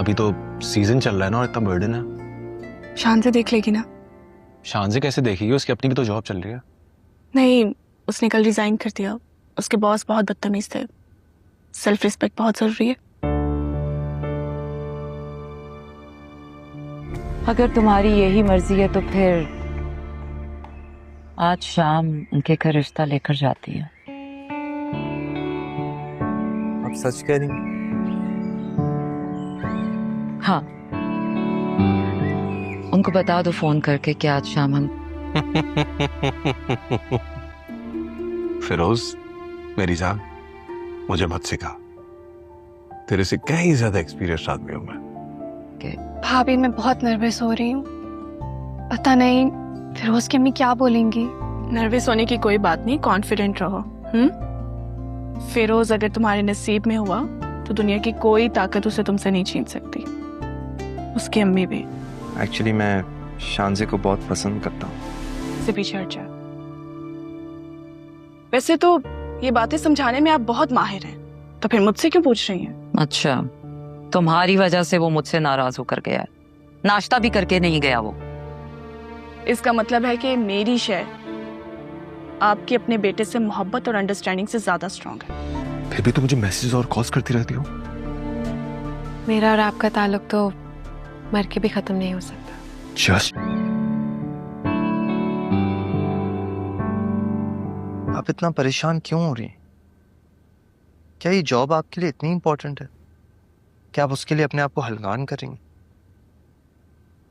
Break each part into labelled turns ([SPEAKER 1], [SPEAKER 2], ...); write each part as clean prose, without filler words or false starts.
[SPEAKER 1] अभी तो सीजन चल रहा है ना और इतना बर्डन है।
[SPEAKER 2] शान से देख लेगी ना।
[SPEAKER 1] शान से कैसे देखेगी, उसकी अपनी भी तो जॉब चल रही है।
[SPEAKER 2] नहीं, उसने कल रिजाइन कर दिया। उसके बॉस बहुत बदतमीज थे। सेल्फ रिस्पेक्ट बहुत जरूरी है।
[SPEAKER 3] अगर तुम्हारी यही मर्जी है तो फिर आज शाम उनके घर रिश्ता लेकर जाती है।
[SPEAKER 4] आप सच कह रही हैं?
[SPEAKER 3] हाँ, उनको बता दो फोन करके कि आज शाम हम
[SPEAKER 1] फिरोज मेरी जान, मुझे मत सिखा, तेरे से कहीं ज्यादा एक्सपीरियंस आदमी हूं मैं।
[SPEAKER 2] भाभी मैं बहुत नर्वस हो रही हूँ। पता नहीं फिरोज की अम्मी क्या बोलेंगी। नर्वस होने की कोई बात नहीं, कॉन्फिडेंट रहो। फिरोज अगर तुम्हारे नसीब में हुआ तो दुनिया की कोई ताकत उसे तुमसे नहीं छीन सकती, उसकी अम्मी भी।
[SPEAKER 4] एक्चुअली मैं शानजे को बहुत पसंद करता हूँ।
[SPEAKER 2] से पीछे हट जा। वैसे तो ये बातें समझाने में आप बहुत माहिर हैं, तो फिर मुझसे क्यों पूछ रही हैं?
[SPEAKER 3] अच्छा, तुम्हारी वजह से वो मुझसे नाराज होकर गया है। नाश्ता भी करके नहीं गया वो।
[SPEAKER 2] इसका मतलब है कि मेरी शय आपकी अपने बेटे से मोहब्बत और अंडरस्टैंडिंग से ज्यादा स्ट्रांग है।
[SPEAKER 1] फिर भी तो मुझे मैसेज और कॉल्स करती रहती हो।
[SPEAKER 5] मेरा और आपका ताल्लुक तो मर के भी खत्म नहीं हो सकता।
[SPEAKER 1] जस्ट
[SPEAKER 4] आप इतना परेशान क्यों हो रही हैं? क्या ये जॉब आपके लिए इतनी इंपॉर्टेंट है? क्या आप उसके लिए अपने आप को हलकान करेंगे?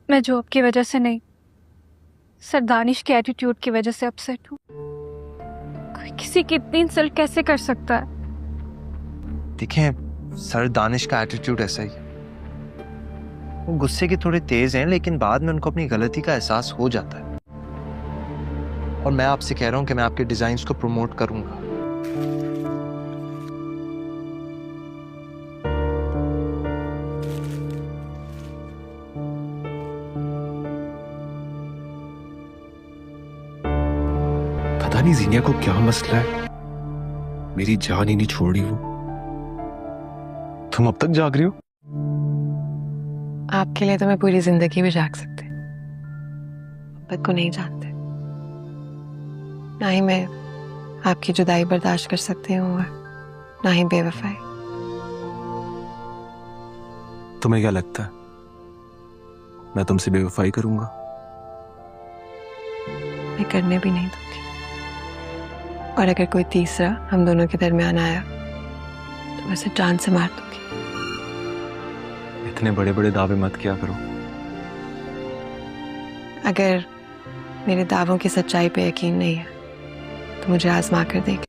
[SPEAKER 5] मैं जॉब की वजह से नहीं, सर दानिश के एटीट्यूड की वजह से अपसेट हूँ। कोई किसी की इतनी इंसल्ट कैसे कर सकता है?
[SPEAKER 4] देखें, सर दानिश का एटीट्यूड ऐसा ही है। वो गुस्से के थोड़े तेज हैं, लेकिन बाद में उनको अपनी गलती का एहसास हो जाता है। और मैं आपसे कह रहा हूं कि मैं आपके डिजाइन्स को प्रमोट करूंगा।
[SPEAKER 1] पता नहीं जीनिया को क्या मसला है, मेरी जान ही नहीं छोड़ रही वो। तुम अब तक जाग रही हो?
[SPEAKER 5] आपके लिए तो मैं पूरी जिंदगी भी जाग सकती। मोहब्बत को नहीं जानते, ना ही मैं आपकी जुदाई बर्दाश्त कर सकती हूँ और ना ही बेवफाई।
[SPEAKER 1] तुम्हें क्या लगता है मैं तुमसे बेवफाई करूंगा?
[SPEAKER 5] मैं करने भी नहीं दूंगी। और अगर कोई तीसरा हम दोनों के दरमियान आया तो मैं उसे जान से मार दूंगी।
[SPEAKER 1] इतने बड़े बड़े दावे मत किया करो।
[SPEAKER 5] अगर मेरे दावों की सच्चाई पे यकीन नहीं है तो मुझे आजमा कर देख।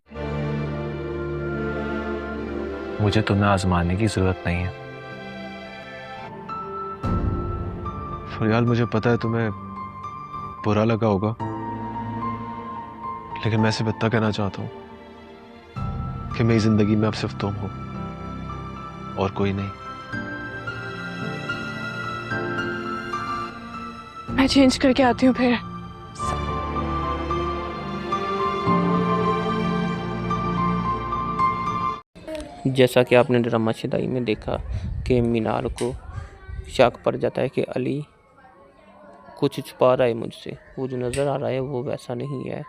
[SPEAKER 1] मुझे तुम्हें आजमाने की जरूरत नहीं है फरियाल। मुझे पता है तुम्हें बुरा लगा होगा, लेकिन मैं सिर्फ इतना कहना चाहता हूं कि मेरी जिंदगी में अब सिर्फ तुम हो और कोई नहीं।
[SPEAKER 2] मैं चेंज करके आती हूँ फिर।
[SPEAKER 6] जैसा कि आपने ड्रामा शुदाई में देखा कि मीनार को शक पड़ जाता है कि अली कुछ छुपा रहा है मुझसे, वो जो नज़र आ रहा है वो वैसा नहीं है।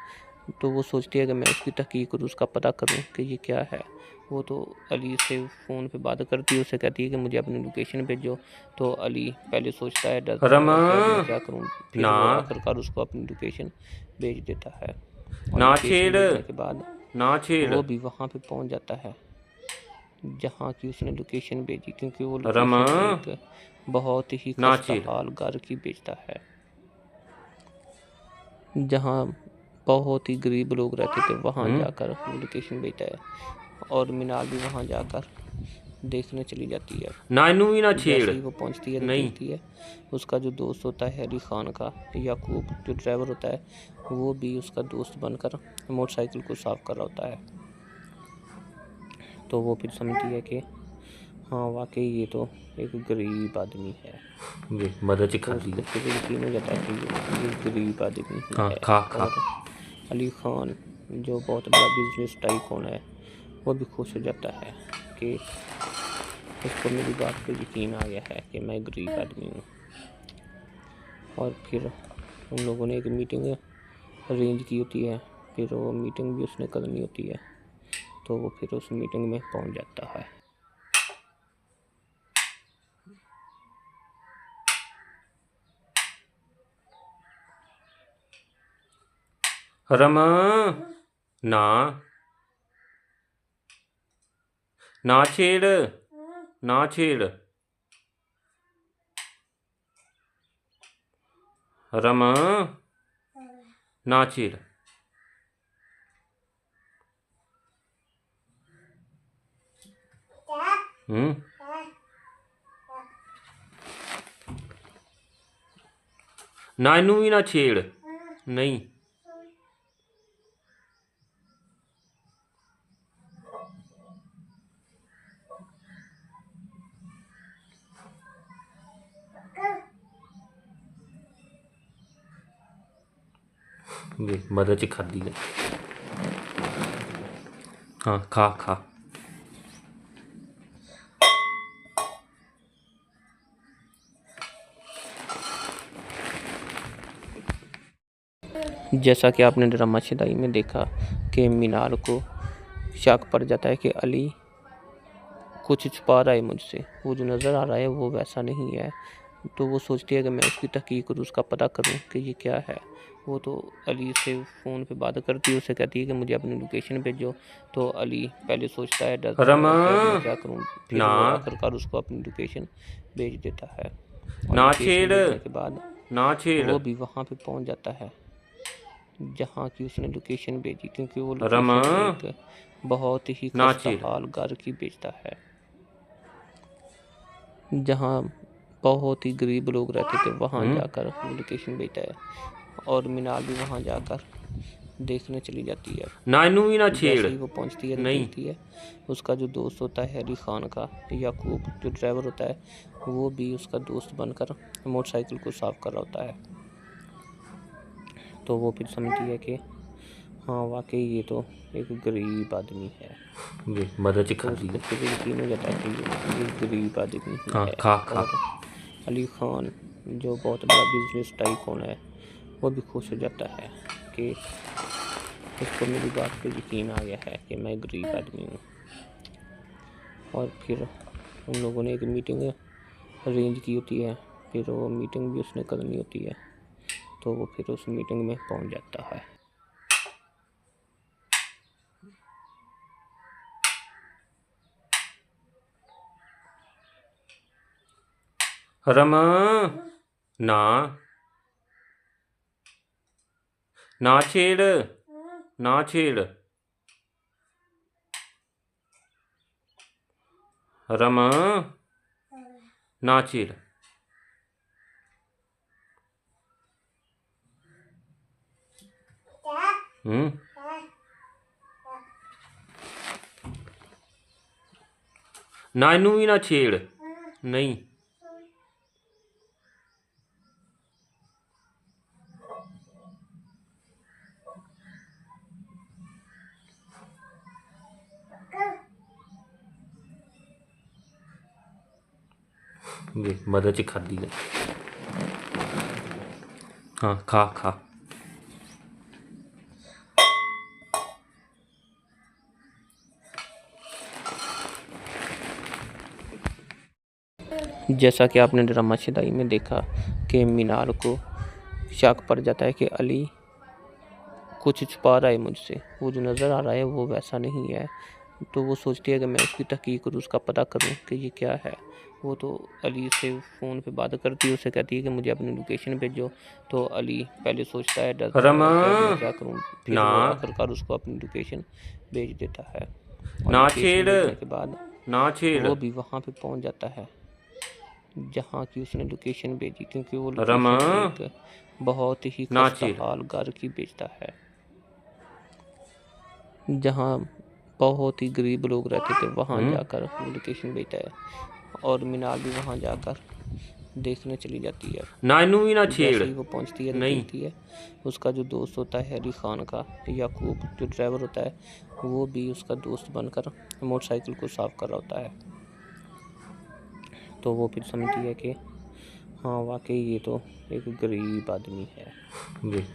[SPEAKER 6] तो वो सोचती है कि मैं उसकी तहकीक करूँ, उसका पता करूँ कि ये क्या है। वो तो अली से फ़ोन पे बात करती है, उसे कहती है कि मुझे अपनी लोकेशन भेजो। तो अली पहले सोचता है, डरता है कि मैं क्या करूँ, फिर वो आखिरकार उसको अपनी लोकेशन भेज देता है। ना छेड़ के बाद ना छेड़ वो भी वहाँ पे पहुँच जाता है जहाँ की उसने लोकेशन भेजी, क्योंकि वो लोकेशन बहुत ही खस्ताहाल घर की भेजता है जहाँ बहुत ही गरीब लोग रहते थे। वहाँ जाकर वो लोकेशन भेजता है और मीनार भी वहाँ जाकर देखने चली जाती है। नानू भी ना छेड़। जैसे ही वो पहुँचती है तो देखती है उसका जो दोस्त होता है अली खान का, याकूब जो ड्राइवर होता है, वो भी उसका दोस्त बनकर मोटरसाइकिल को साफ कर रहा होता है। तो वो फिर समझती है कि हाँ वाकई ये तो एक गरीब आदमी है। मदद खाती है, यकीन हो जाता है कि ये गरीब आदमी है। और अली खान जो बहुत बड़ा बिजनेस टाइकून है, वो भी खुश हो जाता है कि उसको मेरी बात पे यकीन आ गया है कि मैं गरीब आदमी हूँ। और फिर उन लोगों ने एक मीटिंग अरेंज की होती है, फिर वो मीटिंग भी उसने करनी होती है, तो वो फिर उस मीटिंग में पहुँच जाता है। रमा ना ना छेड़, ना छेड़ रमा, ना छेड़। ना इनू भी ना छेड़, नहीं। मदद च खादी है। हाँ खा खा। जैसा कि आपने ड्रामा शिदाई में देखा कि मीनार को शक पड़ जाता है कि अली कुछ छुपा रहा है मुझसे, वो जो नज़र आ रहा है वो वैसा नहीं है। तो वो सोचती है कि मैं उसकी तहकीक करूँ, उसका पता करूँ कि ये क्या है। वो तो अली से फ़ोन पे बात करती है, उससे कहती है कि मुझे अपनी लोकेशन भेजो। तो अली पहले सोचता है डरता है कि मैं क्या करूँ, फिर वो आखिरकार उसको अपनी लोकेशन भेज देता है। ना छेड़ के बाद ना छेड़ वो भी वहाँ पे पहुँच जाता है जहाँ की उसने लोकेशन भेजी, क्योंकि वो लोकेशन एक बहुत ही खस्ताहाल घर की भेजता है जहाँ बहुत ही गरीब लोग रहते थे। वहाँ जाकर वो लोकेशन भेजता है और मीनार भी वहाँ जाकर देखने चली जाती है। ना इनू भी ना छेड़। जैसे ही वो पहुँचती है, देखती है उसका जो दोस्त होता है अली खान का, याकूब जो ड्राइवर होता है, वो भी उसका दोस्त बनकर मोटरसाइकिल को साफ कर रहा होता है। तो वो फिर समझती है कि हाँ वाकई ये तो एक गरीब आदमी है। मदद च खादी है। तो यकीन हो जाता है कि ये गरीब आदमी है। खा खा। और अली खान जो बहुत बड़ा बिजनेस टाइकून है, वो भी खुश हो जाता है कि उसको मेरी बात पे यकीन आ गया है कि मैं गरीब आदमी हूँ। और फिर उन लोगों ने एक मीटिंग अरेंज की होती है, फिर वो मीटिंग भी उसने करनी होती है, तो वो फिर उस मीटिंग में पहुँच जाता है। रमा ना ना छेड़, ना छेड़ रमा, ना छेड़। ना इनू भी ना छेड़, नहीं। मदद च खादी है। हाँ खा खा। जैसा कि आपने ड्रामा शिदाई में देखा कि मीनार को शक पड़ जाता है कि अली कुछ छुपा रहा है मुझसे, वो जो नज़र आ रहा है वो वैसा नहीं है। तो वो सोचती है कि मैं उसकी तहकीक करूँ, उसका पता करूँ कि ये क्या है। वो तो अली से फ़ोन पे बात करती है, उससे कहती है कि मुझे अपनी लोकेशन भेजो। तो अली पहले सोचता है डरता है कि मैं क्या करूँ, फिर वो आखिरकार उसको अपनी लोकेशन भेज देता है। ना छेड़ के बाद ना छेड़ वो भी वहाँ पे पहुँच जाता है जहाँ की उसने लोकेशन भेजी, क्योंकि वो लोकेशन एक बहुत ही खस्ताहाल घर की भेजता है जहाँ बहुत ही गरीब लोग रहते थे। वहाँ जाकर वो लोकेशन भेजता है और मीनार भी वहाँ जाकर देखने चली जाती है। ना इनू भी ना छेड़। जैसे ही वो पहुँचती है, देखती है उसका जो दोस्त होता है अली खान का, याकूब जो ड्राइवर होता है, वो भी उसका दोस्त बनकर मोटरसाइकिल को साफ कर रहा होता है। तो वो फिर समझती है कि हाँ वाकई ये तो एक गरीब आदमी है।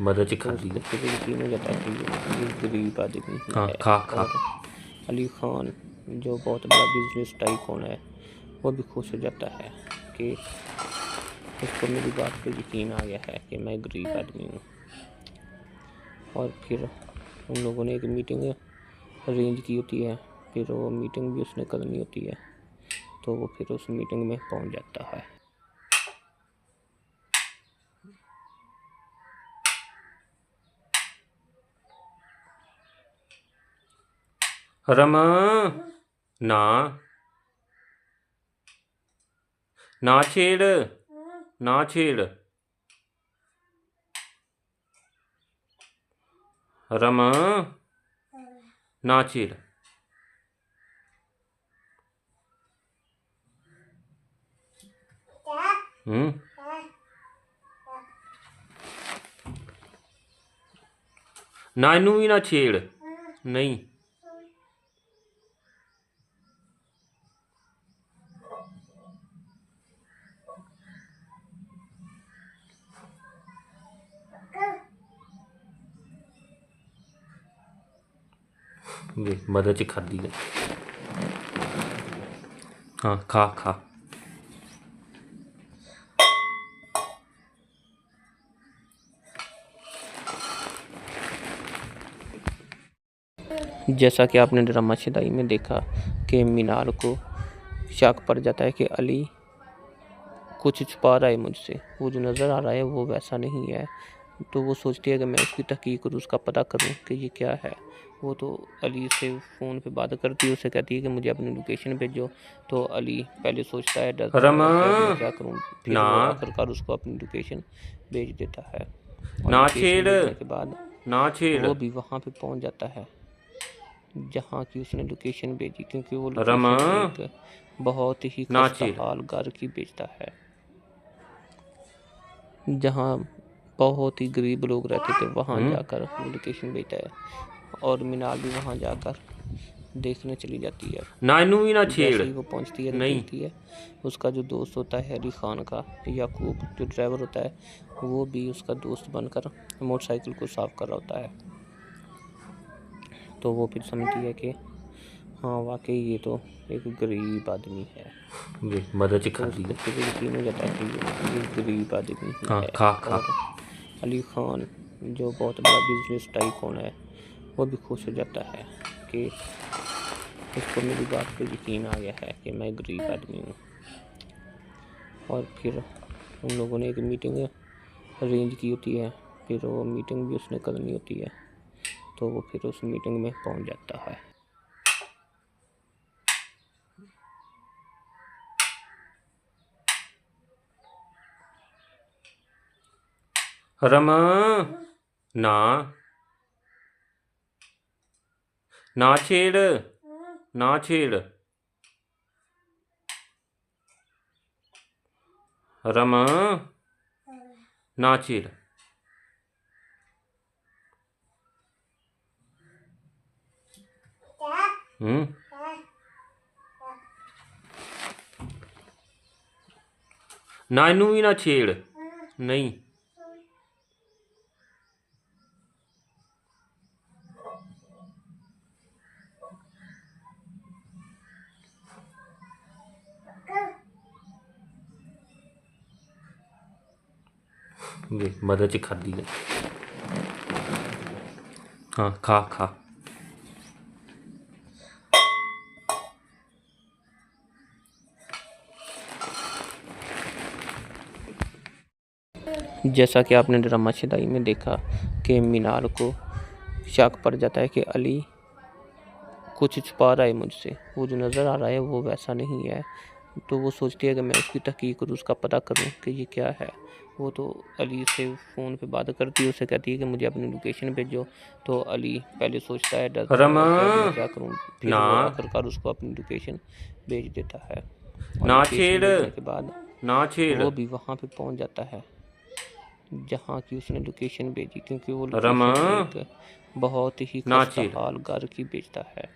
[SPEAKER 7] मदद
[SPEAKER 6] तो उसको फिर यकीन हो जाता है कि ये गरीब आदमी ही
[SPEAKER 7] हाँ,
[SPEAKER 6] है।
[SPEAKER 7] खा, खा।
[SPEAKER 6] और अली खान जो बहुत बड़ा बिजनेस टाइकून है वो भी खुश हो जाता है कि उसको मेरी बात पे यकीन आ गया है कि मैं गरीब आदमी हूँ। और फिर उन लोगों ने एक मीटिंग अरेंज की होती है, फिर वो मीटिंग भी उसने करनी होती है, तो वो फिर उस मीटिंग में पहुँच जाता है।
[SPEAKER 7] रमा ना ना छेड़ ना छेड़ रमा ना छेड़। ना इनू भी ना छेड़ नहीं। मदद खादी है। हाँ खा खा।
[SPEAKER 6] जैसा कि आपने ड्रामा शिदाई में देखा कि मीनार को शक पड़ जाता है कि अली कुछ छुपा रहा है मुझसे, वो जो नज़र आ रहा है वो वैसा नहीं है। तो वो सोचती है कि मैं उसकी तहकीक करूँ, उसका पता करूँ कि ये क्या है। वो तो अली से फ़ोन पे बात करती है, उसे कहती है कि मुझे अपनी लोकेशन भेजो। तो अली पहले सोचता है डरता है
[SPEAKER 7] रमा
[SPEAKER 6] कि मैं क्या करूँ, फिर
[SPEAKER 7] ना।
[SPEAKER 6] वो आखिरकार उसको अपनी लोकेशन भेज देता है। और
[SPEAKER 7] ना
[SPEAKER 6] लोकेशन
[SPEAKER 7] छेड़
[SPEAKER 6] भेजने के बाद
[SPEAKER 7] ना छेड़
[SPEAKER 6] वो भी वहाँ पे पहुँच जाता है जहाँ की उसने लोकेशन भेजी, क्योंकि वो
[SPEAKER 7] रमा
[SPEAKER 6] लोकेशन एक बहुत ही
[SPEAKER 7] ना
[SPEAKER 6] खस्ता
[SPEAKER 7] छेड़।
[SPEAKER 6] हाल घर की भेजता है, जहाँ बहुत ही गरीब लोग रहते थे। वहाँ जाकर वो लोकेशन भेजता है और मीनार भी वहाँ जाकर देखने चली जाती है।
[SPEAKER 7] ना इनू भी ना
[SPEAKER 6] जैसे
[SPEAKER 7] छेड़
[SPEAKER 6] ही वो पहुँचती है तो
[SPEAKER 7] नहीं।
[SPEAKER 6] देखती है उसका जो दोस्त होता है अली खान का, याकूब जो ड्राइवर होता है, वो भी उसका दोस्त बनकर मोटरसाइकिल को साफ कर रहा होता है। तो वो फिर समझती है कि हाँ वाकई ये तो एक गरीब आदमी है।
[SPEAKER 7] मदद
[SPEAKER 6] तो
[SPEAKER 7] खादी
[SPEAKER 6] उसको
[SPEAKER 7] है।
[SPEAKER 6] फिर यकीन हो जाता है कि ये गरीब आदमी ही
[SPEAKER 7] हाँ
[SPEAKER 6] है।
[SPEAKER 7] खा खा।
[SPEAKER 6] और अली खान जो बहुत बड़ा बिजनेस टाइकून है वो भी खुश हो जाता है कि उसको मेरी बात पे यकीन आ गया है कि मैं गरीब आदमी हूँ। और फिर उन लोगों ने एक मीटिंग अरेंज की होती है, फिर वो मीटिंग भी उसने करनी होती है, तो वो फिर उस मीटिंग में पहुँच जाता है।
[SPEAKER 7] रमा ना ना छेड़ ना छेड़ रमा ना छेड़। ना इनू भी ना छेड़ नहीं। मदद खादी है। हाँ खा खा।
[SPEAKER 6] जैसा कि आपने ड्रामा शिदाई में देखा कि मीनार को शक पड़ जाता है कि अली कुछ छुपा रहा है मुझसे, वो जो नज़र आ रहा है वो वैसा नहीं है। तो वो सोचती है कि मैं उसकी तहकीक करूँ, उसका पता करूँ कि ये क्या है। वो तो अली से फ़ोन पे बात करती है, उसे कहती है कि मुझे अपनी लोकेशन भेजो। तो अली पहले सोचता है डरता है
[SPEAKER 7] रमा
[SPEAKER 6] कि मैं क्या करूँ, फिर
[SPEAKER 7] ना।
[SPEAKER 6] वो आखिरकार उसको अपनी लोकेशन भेज देता है। और
[SPEAKER 7] ना
[SPEAKER 6] लोकेशन
[SPEAKER 7] छेड़
[SPEAKER 6] भेजने के बाद
[SPEAKER 7] ना छेड़
[SPEAKER 6] वो भी वहाँ पे पहुँच जाता है जहाँ की उसने लोकेशन भेजी, क्योंकि वो
[SPEAKER 7] रमा
[SPEAKER 6] लोकेशन एक बहुत ही
[SPEAKER 7] ना
[SPEAKER 6] खस्ता
[SPEAKER 7] छेड़।
[SPEAKER 6] हाल घर की भेजता है,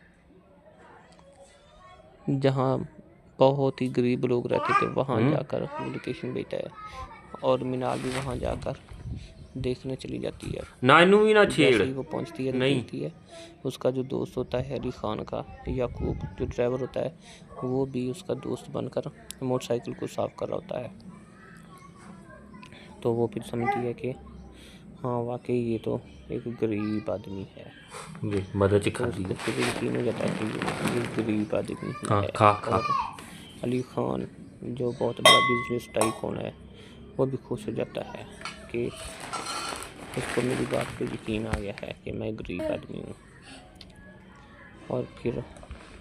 [SPEAKER 6] जहाँ बहुत ही गरीब लोग रहते थे वहाँ
[SPEAKER 7] हम्म।
[SPEAKER 6] जाकर वो लोकेशन भेजता है और मीनाल भी वहाँ जाकर देखने चली जाती है।
[SPEAKER 7] ना इनू भी ना
[SPEAKER 6] जैसे
[SPEAKER 7] छेड़
[SPEAKER 6] ही वो पहुंचती है तो
[SPEAKER 7] नहीं।
[SPEAKER 6] देखती है उसका जो दोस्त होता है अली खान का, याकूब जो ड्राइवर होता है, वो भी उसका दोस्त बनकर मोटरसाइकिल को साफ कर रहा होता है। तो वो फिर समझती है कि हाँ वाकई ये तो एक गरीब आदमी है।
[SPEAKER 7] वे मदद
[SPEAKER 6] तो
[SPEAKER 7] खाती
[SPEAKER 6] उसको
[SPEAKER 7] है।
[SPEAKER 6] फिर यकीन हो जाता है कि ये गरीब आदमी ही
[SPEAKER 7] हाँ,
[SPEAKER 6] है।
[SPEAKER 7] खा, खा।
[SPEAKER 6] और अली खान जो बहुत बड़ा बिजनेस टाइकून है वो भी खुश हो जाता है कि उसको मेरी बात पे यकीन आ गया है कि मैं गरीब आदमी हूँ। और फिर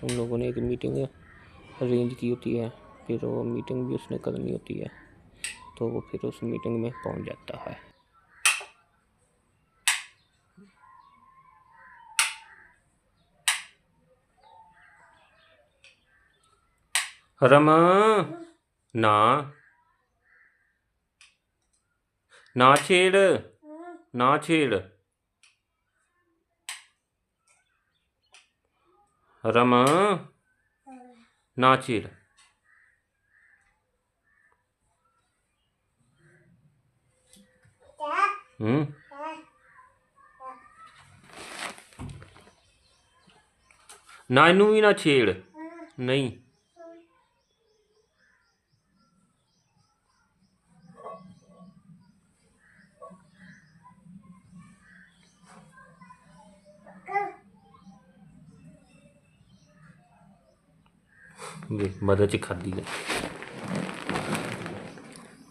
[SPEAKER 6] उन लोगों ने एक मीटिंग अरेंज की होती है, फिर वो मीटिंग भी उसने करनी होती है, तो वो फिर उस मीटिंग में पहुँच जाता है।
[SPEAKER 7] रमा ना ना छेड़ ना छेड़ रमा ना छेड़। ना इनू भी ना छेड़ नहीं। वे मदद खाती है।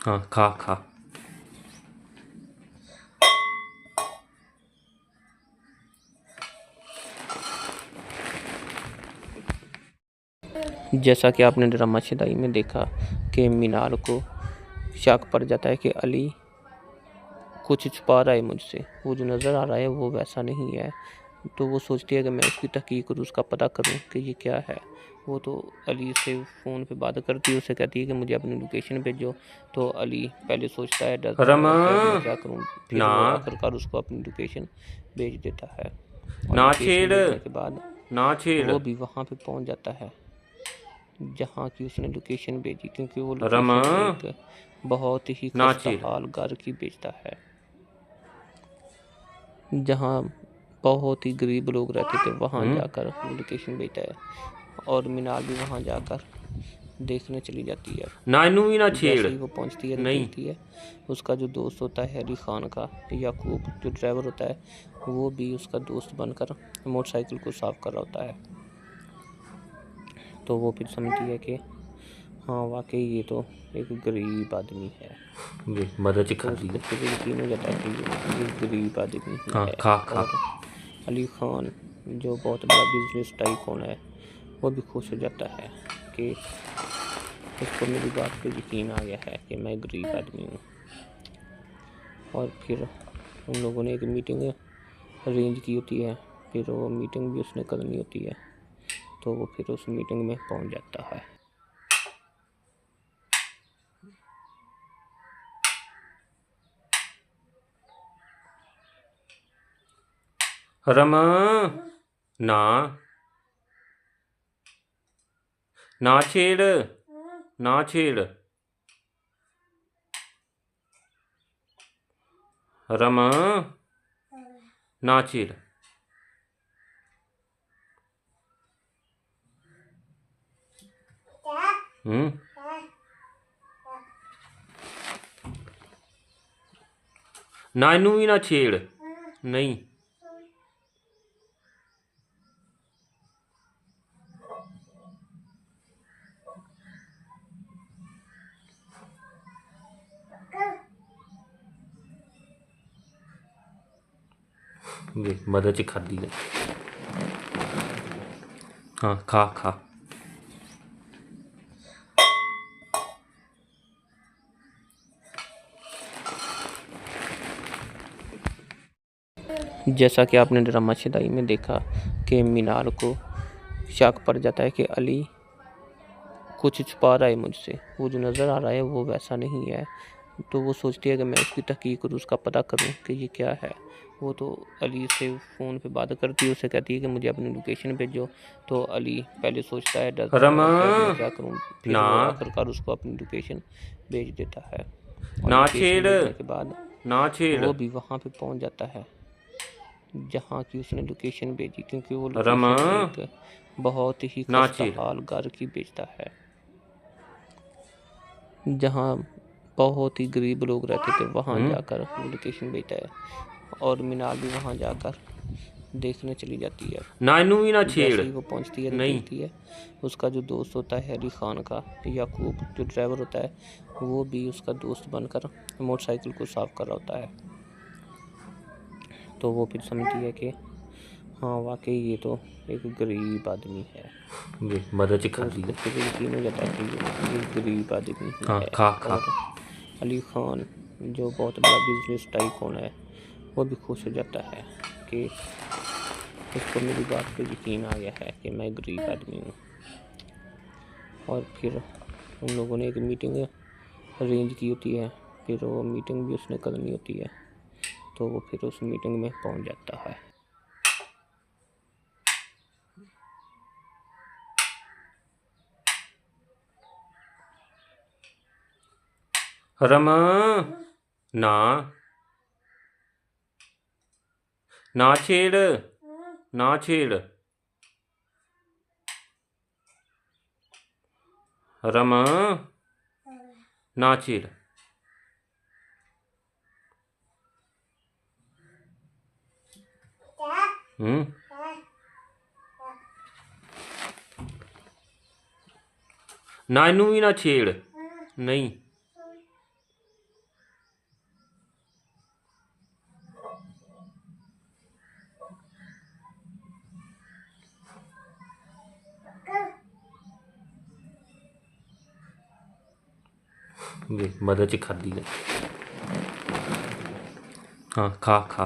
[SPEAKER 7] हाँ, खा खा।
[SPEAKER 6] जैसा कि आपने ड्रामा शिदाई में देखा कि मीनार को शक पड़ जाता है कि अली कुछ छुपा रहा है मुझसे, वो जो नज़र आ रहा है वो वैसा नहीं है। तो वो सोचती है कि मैं उसकी तहकीक करूँ, उसका पता करूँ कि ये क्या है। वो तो अली से फ़ोन पे बात करती है, उसे कहती है कि मुझे अपनी लोकेशन भेजो। तो अली पहले सोचता है, डरता है
[SPEAKER 7] रमा
[SPEAKER 6] कि अब मैं क्या करूँ। फिर
[SPEAKER 7] ना
[SPEAKER 6] वो आखिरकार उसको अपनी लोकेशन भेज देता है और
[SPEAKER 7] ना
[SPEAKER 6] लोकेशन
[SPEAKER 7] छेड़
[SPEAKER 6] भेजने के बाद
[SPEAKER 7] ना छेड़
[SPEAKER 6] वो भी वहाँ पे पहुँच जाता है जहाँ की उसने लोकेशन भेजी, क्योंकि वो
[SPEAKER 7] रमा
[SPEAKER 6] लोकेशन एक बहुत ही
[SPEAKER 7] ना
[SPEAKER 6] खस्ता
[SPEAKER 7] छेड़।
[SPEAKER 6] हाल घर की भेजता है जहाँ बहुत ही गरीब लोग रहते थे वहाँ जाकर वो लोकेशन भेजता है और मीनाल भी वहाँ जाकर देखने चली जाती है।
[SPEAKER 7] ना इनू भी ना
[SPEAKER 6] जैसे ही
[SPEAKER 7] छेड़
[SPEAKER 6] वो पहुंचती है तो
[SPEAKER 7] नहीं।
[SPEAKER 6] देखती है उसका जो दोस्त होता है अली खान का, याकूब जो ड्राइवर होता है, वो भी उसका दोस्त बनकर मोटरसाइकिल को साफ कर रहा होता है। तो वो फिर समझती है कि हाँ वाकई ये तो एक गरीब आदमी है।
[SPEAKER 7] वे मदद
[SPEAKER 6] तो
[SPEAKER 7] खाती
[SPEAKER 6] उसको
[SPEAKER 7] है।
[SPEAKER 6] फिर यकीन हो जाता है कि ये गरीब आदमी ही
[SPEAKER 7] हाँ,
[SPEAKER 6] है।
[SPEAKER 7] खा खा।
[SPEAKER 6] और अली खान जो बहुत बड़ा बिजनेस टाइकून है वो भी खुश हो जाता है कि उसको मेरी बात पे यकीन आ गया है कि मैं गरीब आदमी हूँ। और फिर उन लोगों ने एक मीटिंग अरेंज की होती है, फिर वो मीटिंग भी उसने करनी होती है, तो वो फिर उस मीटिंग में पहुँच जाता है।
[SPEAKER 7] रमा ना ना छेड़ ना छेड़ रमा ना छेड़। ना इनू भी ना छेड़ नहीं। वे मदद खाती है। हाँ, खा खा।
[SPEAKER 6] जैसा कि आपने ड्रामा शिदाई में देखा कि मीनार को शक पड़ जाता है कि अली कुछ छुपा रहा है मुझसे, वो जो नज़र आ रहा है वो वैसा नहीं है। तो वो सोचती है कि मैं उसकी तहकीक करूँ, उसका पता करूँ कि ये क्या है। वो तो अली से फ़ोन पे बात करती है, उसे कहती है कि मुझे अपनी लोकेशन भेजो। तो अली पहले सोचता है, डरता
[SPEAKER 7] रमा,
[SPEAKER 6] है कि मैं क्या करूँ, फिर
[SPEAKER 7] ना।
[SPEAKER 6] वो आखिरकार उसको अपनी लोकेशन भेज देता है। और
[SPEAKER 7] ना
[SPEAKER 6] लोकेशन
[SPEAKER 7] छेड़,
[SPEAKER 6] भेजने के बाद
[SPEAKER 7] ना छेड़।
[SPEAKER 6] वो भी वहाँ पे पहुँच जाता है जहाँ की उसने लोकेशन भेजी, क्योंकि वो
[SPEAKER 7] रमा,
[SPEAKER 6] लोकेशन एक बहुत ही
[SPEAKER 7] ना
[SPEAKER 6] खस्ता
[SPEAKER 7] छेड़।
[SPEAKER 6] हाल घर की भेजता है, जहाँ बहुत ही गरीब लोग रहते थे। वहाँ जाकर वो लोकेशन भेजता है और मीनाल भी वहाँ जाकर देखने चली जाती है।
[SPEAKER 7] ना इनू भी ना
[SPEAKER 6] जैसे
[SPEAKER 7] छेड़।
[SPEAKER 6] ही वो पहुँचती है तो
[SPEAKER 7] नहीं।
[SPEAKER 6] देखती है उसका जो दोस्त होता है अली खान का, याकूब जो ड्राइवर होता है, वो भी उसका दोस्त बनकर मोटरसाइकिल को साफ कर रहा होता है। तो वो फिर समझती है कि हाँ वाकई ये तो एक गरीब आदमी है।
[SPEAKER 7] देख मदद
[SPEAKER 6] तो
[SPEAKER 7] खादी
[SPEAKER 6] उसको फिर यकीन हो जाता है कि ये गरीब आदमी ही
[SPEAKER 7] हाँ,
[SPEAKER 6] है।
[SPEAKER 7] खा, खा।
[SPEAKER 6] और अली खान जो बहुत बड़ा बिजनेस टाइकून है, वो भी खुश हो जाता है कि उसको मेरी बात पे यकीन आ गया है कि मैं गरीब आदमी हूँ। और फिर उन लोगों ने एक मीटिंग अरेंज की होती है, फिर वो मीटिंग भी उसने करनी होती है। तो वो फिर उस मीटिंग में पहुँच जाता है।
[SPEAKER 7] रमा, ना। ना छेड़, ना छेड़। रमा, ना छेड़। ना इनू भी ना छेड़। नहीं। देख मदद खादी है। हाँ, खा, खा।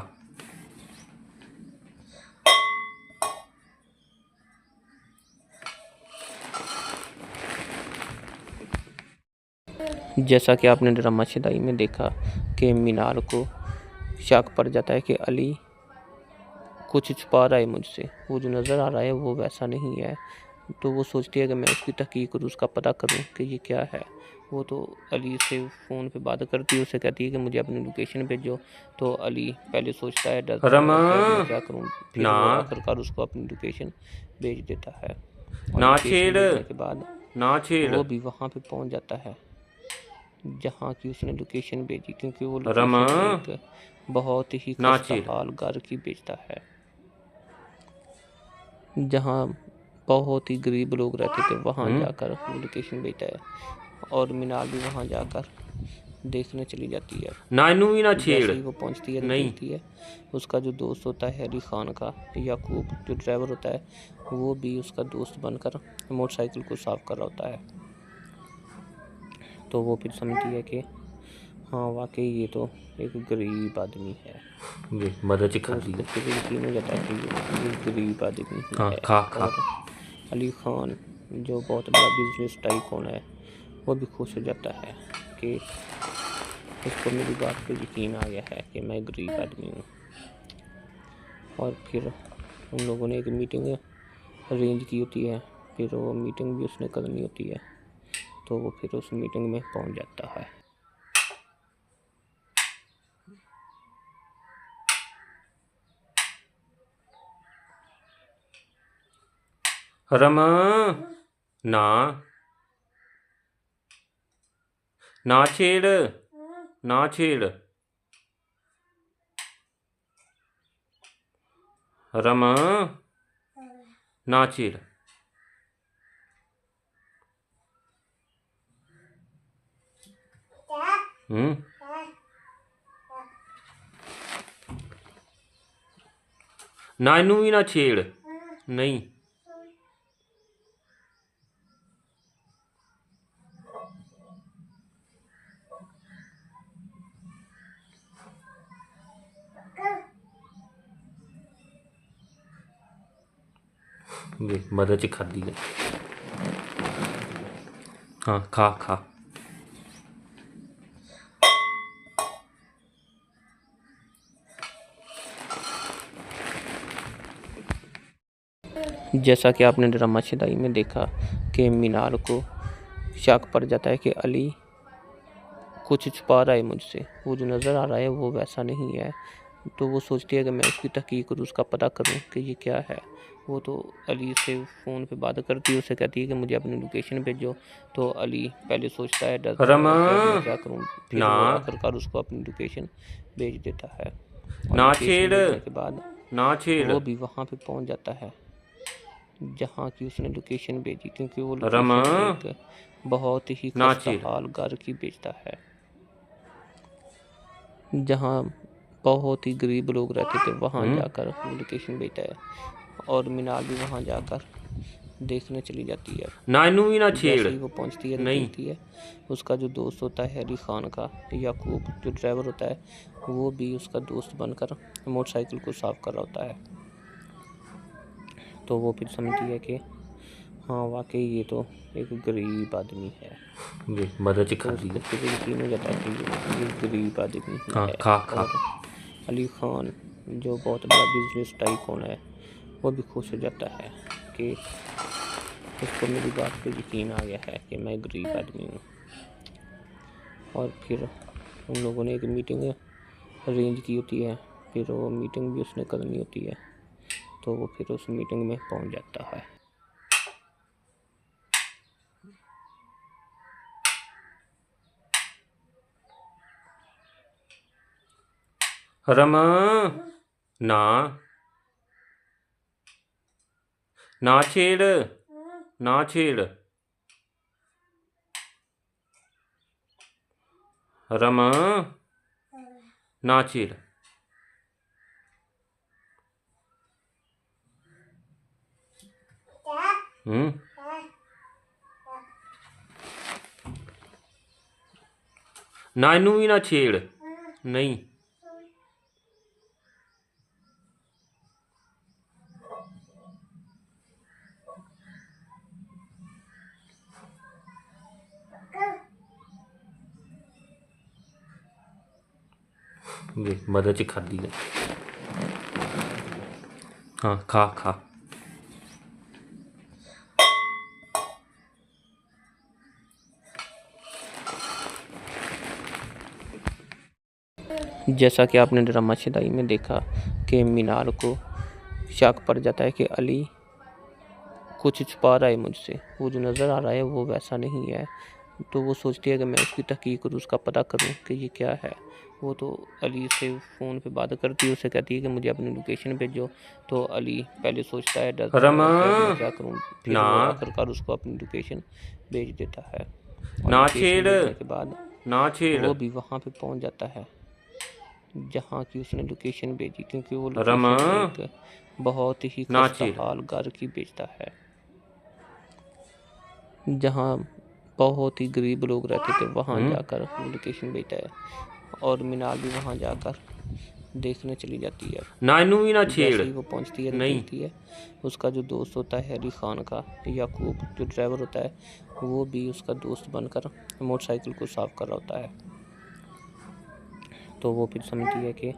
[SPEAKER 6] जैसा कि आपने ड्रामा शिदाई में देखा कि मीनार को शक पड़ जाता है कि अली कुछ छुपा रहा है मुझसे, वो जो नज़र आ रहा है वो वैसा नहीं है। तो वो सोचती है कि मैं उसकी तहकीक करूँ, उसका पता करूँ कि ये क्या है। वो तो अली से फ़ोन पे बात करती है, उसे कहती है कि मुझे अपनी लोकेशन भेजो। तो अली पहले सोचता है, डरता
[SPEAKER 7] रमा,
[SPEAKER 6] है कि मैं क्या करूँ, फिर
[SPEAKER 7] ना।
[SPEAKER 6] वो आखिरकार उसको अपनी लोकेशन भेज देता है। और
[SPEAKER 7] ना
[SPEAKER 6] लोकेशन
[SPEAKER 7] छेड़,
[SPEAKER 6] भेजने के बाद
[SPEAKER 7] ना छेड़।
[SPEAKER 6] वो भी वहाँ पे पहुँच जाता है जहाँ की उसने लोकेशन भेजी, क्योंकि वो
[SPEAKER 7] रमा,
[SPEAKER 6] लोकेशन एक बहुत ही
[SPEAKER 7] ना
[SPEAKER 6] खस्ता
[SPEAKER 7] छेड़।
[SPEAKER 6] हाल घर की भेजता है, जहाँ बहुत ही गरीब लोग रहते थे। वहाँ जाकर वो लोकेशन भेजता है और मीनाल भी वहाँ जाकर देखने चली जाती है।
[SPEAKER 7] ना इनू भी ना
[SPEAKER 6] जैसे
[SPEAKER 7] छेड़।
[SPEAKER 6] ही वो पहुँचती है तो
[SPEAKER 7] नहीं।
[SPEAKER 6] देखती है उसका जो दोस्त होता है अली खान का, याकूब जो ड्राइवर होता है, वो भी उसका दोस्त बनकर मोटरसाइकिल को साफ कर रहा होता है। तो वो फिर समझती है कि हाँ वाकई ये तो एक गरीब आदमी है।
[SPEAKER 7] देख मदद
[SPEAKER 6] तो
[SPEAKER 7] खादी
[SPEAKER 6] उसको
[SPEAKER 7] है।
[SPEAKER 6] फिर यकीन हो जाता है कि ये गरीब आदमी ही
[SPEAKER 7] हाँ,
[SPEAKER 6] है।
[SPEAKER 7] खा, खा।
[SPEAKER 6] और अली खान जो बहुत बड़ा बिजनेस टाइकून है, वो भी खुश हो जाता है कि उसको मेरी बात पे यकीन आ गया है कि मैं गरीब आदमी हूँ। और फिर उन लोगों ने एक मीटिंग अरेंज की होती है, फिर वो मीटिंग भी उसने करनी होती है। तो वो फिर उस मीटिंग में पहुँच जाता है।
[SPEAKER 7] रमा, ना। ना छेड़, ना छेड़। रमा, ना छेड़। ना इनू भी ना छेड़। नहीं। देख मदद खादी है। हाँ, खा, खा।
[SPEAKER 6] जैसा कि आपने ड्रामा शिदाई में देखा कि मीनार को शक पड़ जाता है कि अली कुछ छुपा रहा है मुझसे, वो जो नज़र आ रहा है वो वैसा नहीं है। तो वो सोचती है कि मैं उसकी तहकीक करूँ, उसका पता करूँ कि ये क्या है। वो तो अली से फ़ोन पे बात करती है, उससे कहती है कि मुझे अपनी लोकेशन भेजो। तो अली पहले सोचता है, डरता है
[SPEAKER 7] रमा,
[SPEAKER 6] कि मैं क्या करूँ। फिर
[SPEAKER 7] ना।
[SPEAKER 6] वो आखिरकार उसको अपनी लोकेशन भेज देता है। और
[SPEAKER 7] ना
[SPEAKER 6] लोकेशन
[SPEAKER 7] छेड़,
[SPEAKER 6] भेजने के बाद
[SPEAKER 7] ना छेड़।
[SPEAKER 6] वो भी वहाँ पे पहुँच जाता है जहाँ की उसने लोकेशन भेजी, क्योंकि वो
[SPEAKER 7] रमा,
[SPEAKER 6] लोकेशन एक बहुत ही
[SPEAKER 7] ना
[SPEAKER 6] खस्ता
[SPEAKER 7] छेड़।
[SPEAKER 6] हाल घर की भेजता है, जहाँ बहुत ही गरीब लोग रहते थे। वहाँ जाकर वो लोकेशन भेजता है और मीनार भी वहाँ जाकर देखने चली जाती है।
[SPEAKER 7] ना इनू भी ना
[SPEAKER 6] जैसे
[SPEAKER 7] छेड़।
[SPEAKER 6] ही वो पहुँचती है तो
[SPEAKER 7] नहीं।
[SPEAKER 6] देखती है उसका जो दोस्त होता है अली खान का, याकूब जो ड्राइवर होता है, वो भी उसका दोस्त बनकर मोटरसाइकिल को साफ कर रहा होता है। तो वो फिर समझती है कि हाँ वाकई ये तो एक गरीब आदमी है।
[SPEAKER 7] देख मदद
[SPEAKER 6] तो
[SPEAKER 7] खाती
[SPEAKER 6] उसको
[SPEAKER 7] है।
[SPEAKER 6] फिर यकीन हो जाता है कि ये गरीब आदमी ही
[SPEAKER 7] हाँ,
[SPEAKER 6] है।
[SPEAKER 7] खा खा।
[SPEAKER 6] और अली खान जो बहुत बड़ा बिजनेस टाइकून है, वो भी खुश हो जाता है कि उसको मेरी बात पे यकीन आ गया है कि मैं गरीब आदमी हूँ। और फिर उन लोगों ने एक मीटिंग अरेंज की होती है, फिर वो मीटिंग भी उसने करनी होती है। तो वो फिर उस मीटिंग में पहुँच जाता है।
[SPEAKER 7] रमा, ना, ना छेड़, ना छेड़। रमा, ना छेड़। ना इनू भी ना छेड़। नहीं। देख मदद खाती है। हाँ, खा खा।
[SPEAKER 6] जैसा कि आपने ड्रामा शिदाई में देखा कि मीनार को शक पड़ जाता है कि अली कुछ छुपा रहा है मुझसे, वो जो नज़र आ रहा है वो वैसा नहीं है। तो वो सोचती है कि मैं उसकी तहकीक करूँ, उसका पता करूँ कि ये क्या है। वो तो अली से फ़ोन पे बात करती है, उससे कहती है कि मुझे अपनी लोकेशन भेजो। तो अली पहले सोचता है, डरता
[SPEAKER 7] रमा,
[SPEAKER 6] है कि मैं क्या करूँ। फिर
[SPEAKER 7] ना।
[SPEAKER 6] वो आखिरकार उसको अपनी लोकेशन भेज देता है। और
[SPEAKER 7] ना
[SPEAKER 6] लोकेशन
[SPEAKER 7] छेड़,
[SPEAKER 6] भेजने के बाद
[SPEAKER 7] ना छेड़।
[SPEAKER 6] वो भी वहाँ पे पहुँच जाता है जहाँ की उसने लोकेशन भेजी, क्योंकि वो
[SPEAKER 7] रमा,
[SPEAKER 6] लोकेशन एक बहुत ही
[SPEAKER 7] ना
[SPEAKER 6] खस्ता
[SPEAKER 7] छेड़।
[SPEAKER 6] हाल घर की भेजता है, जहाँ बहुत ही गरीब लोग रहते थे। वहाँ जाकर वो लोकेशन भेजता है और मीनार भी वहाँ जाकर देखने चली जाती है।
[SPEAKER 7] ना इनू भी ना
[SPEAKER 6] जैसे
[SPEAKER 7] छेड़।
[SPEAKER 6] ही वो पहुँचती है तो
[SPEAKER 7] नहीं।
[SPEAKER 6] देखती है उसका जो दोस्त होता है अली खान का, याकूब जो ड्राइवर होता है, वो भी उसका दोस्त बनकर मोटरसाइकिल को साफ कर रहा होता है। तो वो फिर समझती है कि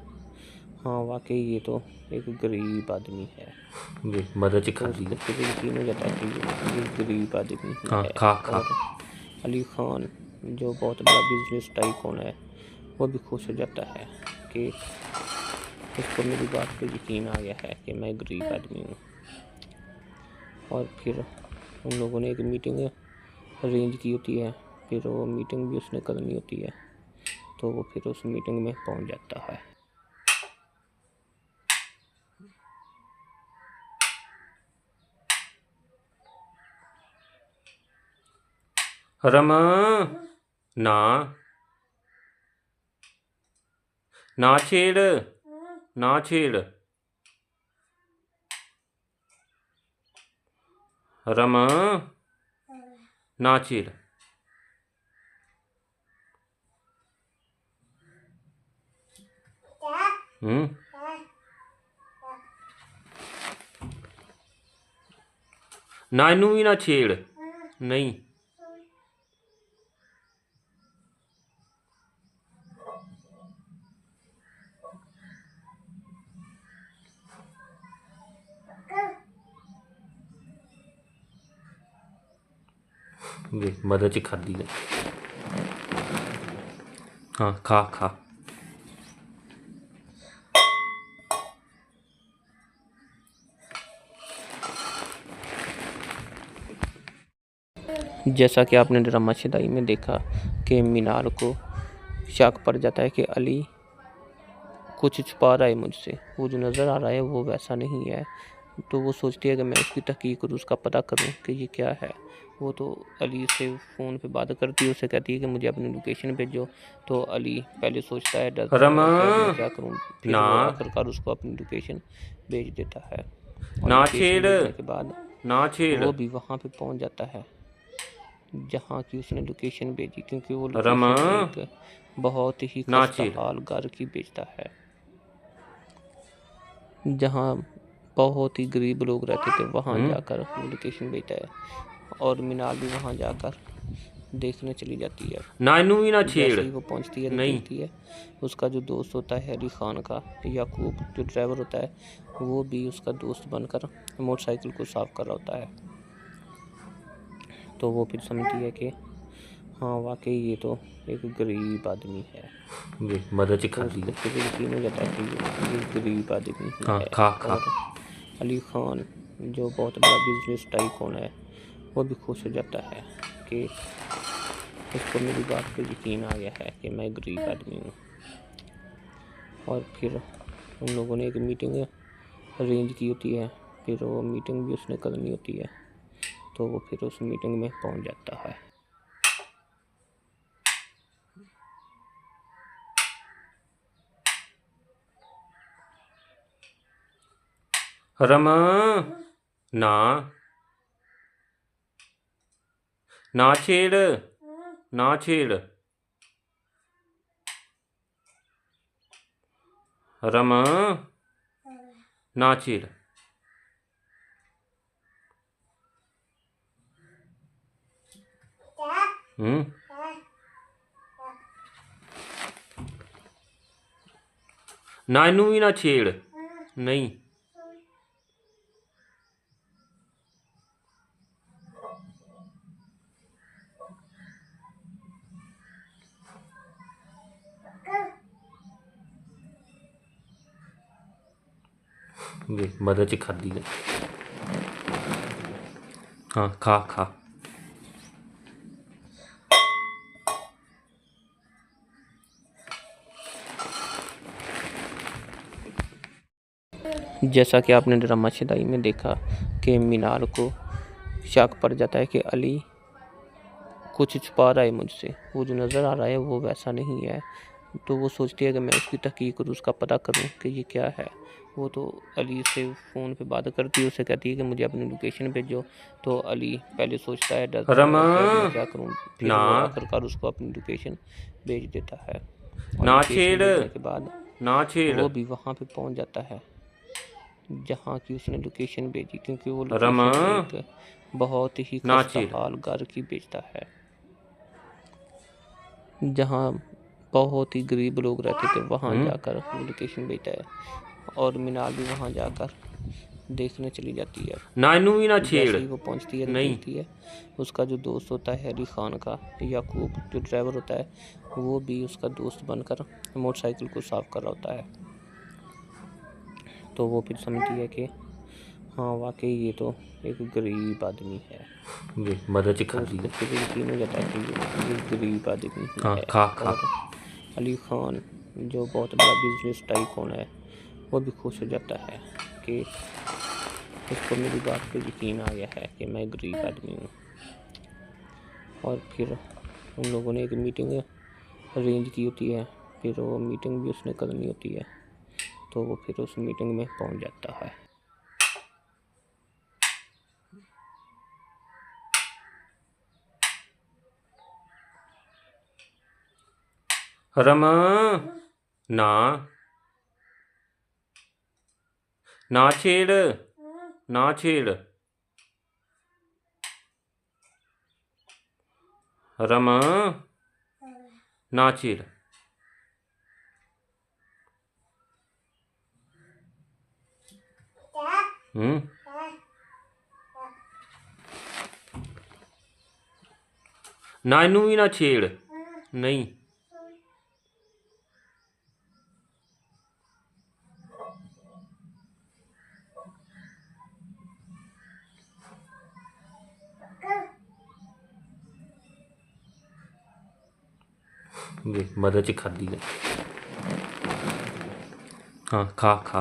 [SPEAKER 6] हाँ वाकई ये तो एक गरीब आदमी है।
[SPEAKER 7] देख मदद
[SPEAKER 6] तो
[SPEAKER 7] खाती
[SPEAKER 6] उसको
[SPEAKER 7] है।
[SPEAKER 6] फिर यकीन हो जाता है कि ये गरीब आदमी ही
[SPEAKER 7] हाँ,
[SPEAKER 6] है।
[SPEAKER 7] खा खा।
[SPEAKER 6] और अली खान जो बहुत बड़ा बिजनेस टाइकून है, वो भी खुश हो जाता है कि उसको मेरी बात पे यकीन आ गया है कि मैं गरीब आदमी हूँ। और फिर उन लोगों ने एक मीटिंग अरेंज की होती है, फिर वो मीटिंग भी उसने करनी होती है। तो वो फिर उस मीटिंग में पहुँच जाता है।
[SPEAKER 7] रमा, ना, ना छेड़, ना छेड़। रमा, ना छेड़। ना इनू भी ना छेड़। नहीं। वे मदद च खाधी है। हाँ खा खा।
[SPEAKER 6] जैसा कि आपने ड्रामा शिदाई में देखा कि मीनार को शक पड़ जाता है कि अली कुछ छुपा रहा है मुझसे, वो जो नज़र आ रहा है वो वैसा नहीं है। तो वो सोचती है कि मैं उसकी तहकीक करूँ, उसका पता करूँ कि ये क्या है। वो तो अली से फ़ोन पे बात करती है, उसे कहती है कि मुझे अपनी लोकेशन भेजो। तो अली पहले सोचता है, डरता है
[SPEAKER 7] रमा
[SPEAKER 6] कि मैं क्या करूँ, फिर
[SPEAKER 7] ना
[SPEAKER 6] वो आखिरकार उसको अपनी लोकेशन भेज देता है। और
[SPEAKER 7] ना
[SPEAKER 6] लोकेशन
[SPEAKER 7] छेड़
[SPEAKER 6] भेजने के बाद
[SPEAKER 7] ना छेड़
[SPEAKER 6] वो भी वहाँ पे पहुँच जाता है जहाँ की उसने लोकेशन भेजी, क्योंकि वो
[SPEAKER 7] रमा
[SPEAKER 6] लोकेशन एक बहुत ही
[SPEAKER 7] ना
[SPEAKER 6] खस्ता
[SPEAKER 7] छेड़
[SPEAKER 6] हाल घर की भेजता है, जहाँ बहुत ही गरीब लोग रहते थे। वहाँ जाकर वो लोकेशन भेजता है और मीनाल भी वहाँ जाकर देखने चली जाती है।
[SPEAKER 7] ना इनू भी ना
[SPEAKER 6] जैसे
[SPEAKER 7] छेड़।
[SPEAKER 6] ही वो पहुँचती है तो
[SPEAKER 7] नहीं
[SPEAKER 6] देखती है उसका जो दोस्त होता है अली खान का, याकूब जो ड्राइवर होता है, वो भी उसका दोस्त बनकर मोटरसाइकिल को साफ कर रहा होता है। तो वो फिर समझती है कि हाँ वाकई ये तो एक गरीब आदमी है।
[SPEAKER 7] वे मदद च
[SPEAKER 6] तो
[SPEAKER 7] खाधी
[SPEAKER 6] उसको
[SPEAKER 7] है।
[SPEAKER 6] फिर यकीन हो जाता है कि ये गरीब आदमी ही
[SPEAKER 7] हाँ
[SPEAKER 6] है।
[SPEAKER 7] खा खा।
[SPEAKER 6] और अली खान जो बहुत बड़ा बिजनेस टाइकून है, वो भी खुश हो जाता है कि उसको मेरी बात पे यकीन आ गया है कि मैं गरीब आदमी हूँ। और फिर उन लोगों ने एक मीटिंग अरेंज की होती है, फिर वो मीटिंग भी उसने करनी होती है। तो वो फिर उस मीटिंग में पहुँच जाता है।
[SPEAKER 7] रमा ना ना छेड़ ना छेड़। रमा ना छेड़। ना इनू भी ना छेड़। नहीं वे मदद च खाधी है। हाँ खा खा।
[SPEAKER 6] जैसा कि आपने ड्रामा शिदाई में देखा कि मीनार को शक पड़ जाता है कि अली कुछ छुपा रहा है मुझसे, वो जो नज़र आ रहा है वो वैसा नहीं है। तो वो सोचती है कि मैं उसकी तहकीक करूँ, उसका पता करूँ कि ये क्या है। वो तो अली से फ़ोन पे बात करती है, उसे कहती है कि मुझे अपनी लोकेशन भेजो। तो अली पहले सोचता है, डरता
[SPEAKER 7] रमा
[SPEAKER 6] है कि मैं क्या करूँ, फिर
[SPEAKER 7] ना
[SPEAKER 6] वो आखिरकार उसको अपनी लोकेशन भेज देता है। और
[SPEAKER 7] ना
[SPEAKER 6] लोकेशन
[SPEAKER 7] छेड़
[SPEAKER 6] भेजने के बाद
[SPEAKER 7] ना छेड़।
[SPEAKER 6] वो भी वहाँ पे पहुँच जाता है जहाँ की उसने लोकेशन भेजी, क्योंकि वो
[SPEAKER 7] रमा
[SPEAKER 6] लोकेशन एक बहुत ही
[SPEAKER 7] ना
[SPEAKER 6] खस्ता
[SPEAKER 7] छेड़।
[SPEAKER 6] हाल घर की भेजता है, जहाँ बहुत ही गरीब लोग रहते थे। वहाँ जाकर वो लोकेशन भेजता है और मीनाल भी वहाँ जाकर देखने चली जाती है।
[SPEAKER 7] ना इनू भी ना
[SPEAKER 6] जैसे
[SPEAKER 7] छेड़।
[SPEAKER 6] ही वो पहुँचती है तो
[SPEAKER 7] नहीं
[SPEAKER 6] देखती है उसका जो दोस्त होता है अली खान का, याकूब जो ड्राइवर होता है, वो भी उसका दोस्त बनकर मोटरसाइकिल को साफ कर रहा होता है। तो वो फिर समझती है कि हाँ वाकई ये तो एक गरीब आदमी है।
[SPEAKER 7] वे मदद च
[SPEAKER 6] तो
[SPEAKER 7] खाधी
[SPEAKER 6] उसको
[SPEAKER 7] है।
[SPEAKER 6] फिर यकीन हो जाता है कि ये गरीब आदमी ही
[SPEAKER 7] हाँ
[SPEAKER 6] है।
[SPEAKER 7] खा खा।
[SPEAKER 6] और अली खान जो बहुत बड़ा बिजनेस टाइकून है, वो भी खुश हो जाता है कि उसको मेरी बात पे यकीन आ गया है कि मैं गरीब आदमी हूँ। और फिर उन लोगों ने एक मीटिंग अरेंज की होती है, फिर वो मीटिंग भी उसने करनी होती है। तो वो फिर उस मीटिंग में पहुँच जाता है।
[SPEAKER 7] रमा ना ना छेड़ ना छेड़। रमा ना छेड़। ना इनू भी ना छेड़ नहीं वे मदद च खादी है हाँ खा खा